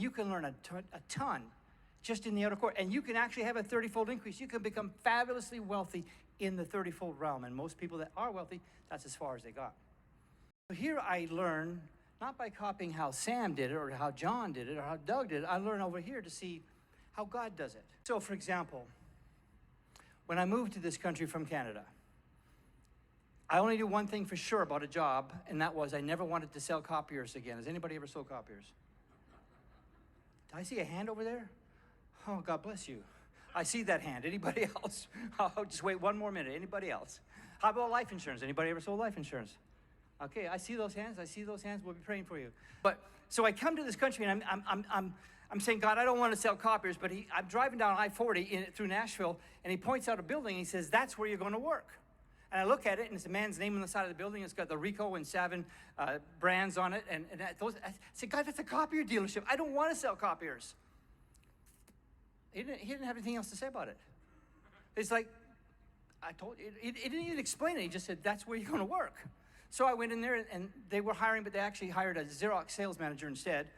and you can learn a ton just in the outer court. And you can actually have a 30-fold increase. You can become fabulously wealthy in the 30-fold realm. And most people that are wealthy, that's as far as they got. So here I learn, not by copying how Sam did it or how John did it or how Doug did it. I learn over here to see how God does it. So for example, when I moved to this country from Canada, I only knew one thing for sure about a job, and that was I never wanted to sell copiers again. Has anybody ever sold copiers? Did I see a hand over there? Oh, God bless you. I see that hand. Anybody else? Oh, just wait one more minute. Anybody else? How about life insurance? Anybody ever sold life insurance? Okay, I see those hands. I see those hands. We'll be praying for you. But so I come to this country, and I'm saying, God, I don't want to sell copiers, but I'm driving down I-40 through Nashville, and he points out a building, and he says, that's where you're going to work. And I look at it, and it's a man's name on the side of the building. It's got the Ricoh and Savin brands on it. And I said, God, that's a copier dealership. I don't want to sell copiers. He didn't have anything else to say about it. It's like, I told you, he didn't even explain it. He just said, that's where you're going to work. So I went in there, and they were hiring, but they actually hired a Xerox sales manager instead.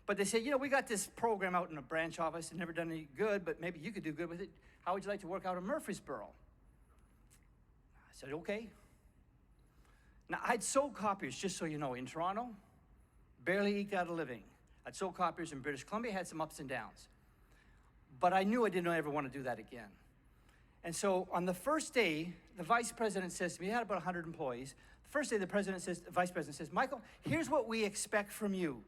But they said, you know, we got this program out in a branch office. It's never done any good, but maybe you could do good with it. How would you like to work out in Murfreesboro? I said, okay. Now, I'd sold copiers, just so you know, in Toronto, barely eked out a living. I'd sold copiers in British Columbia, had some ups and downs. But I knew I didn't ever want to do that again. And so on the first day, the vice president says to me, he had about 100 employees. The first day, the vice president says, Michael, here's what we expect from you.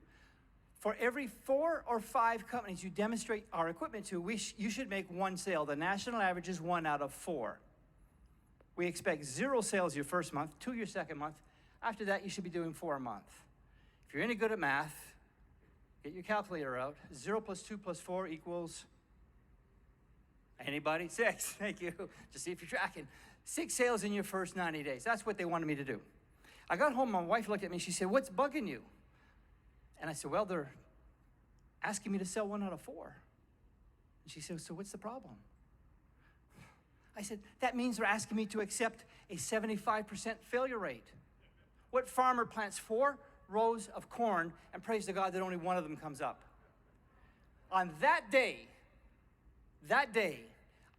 For every 4 or 5 companies you demonstrate our equipment to, you should make 1 sale. The national average is 1 out of 4. We expect 0 sales your first month, 2 your second month. After that, you should be doing 4 a month. If you're any good at math, get your calculator out. 0 plus 2 plus 4 equals, anybody? 6, thank you. Just see if you're tracking. 6 sales in your first 90 days. That's what they wanted me to do. I got home, my wife looked at me, she said, what's bugging you? And I said, well, they're asking me to sell 1 out of 4. And she said, so what's the problem? I said, that means they're asking me to accept a 75% failure rate. What farmer plants 4 rows of corn and prays to God that only 1 of them comes up? On that day,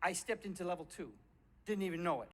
I stepped into level 2. Didn't even know it.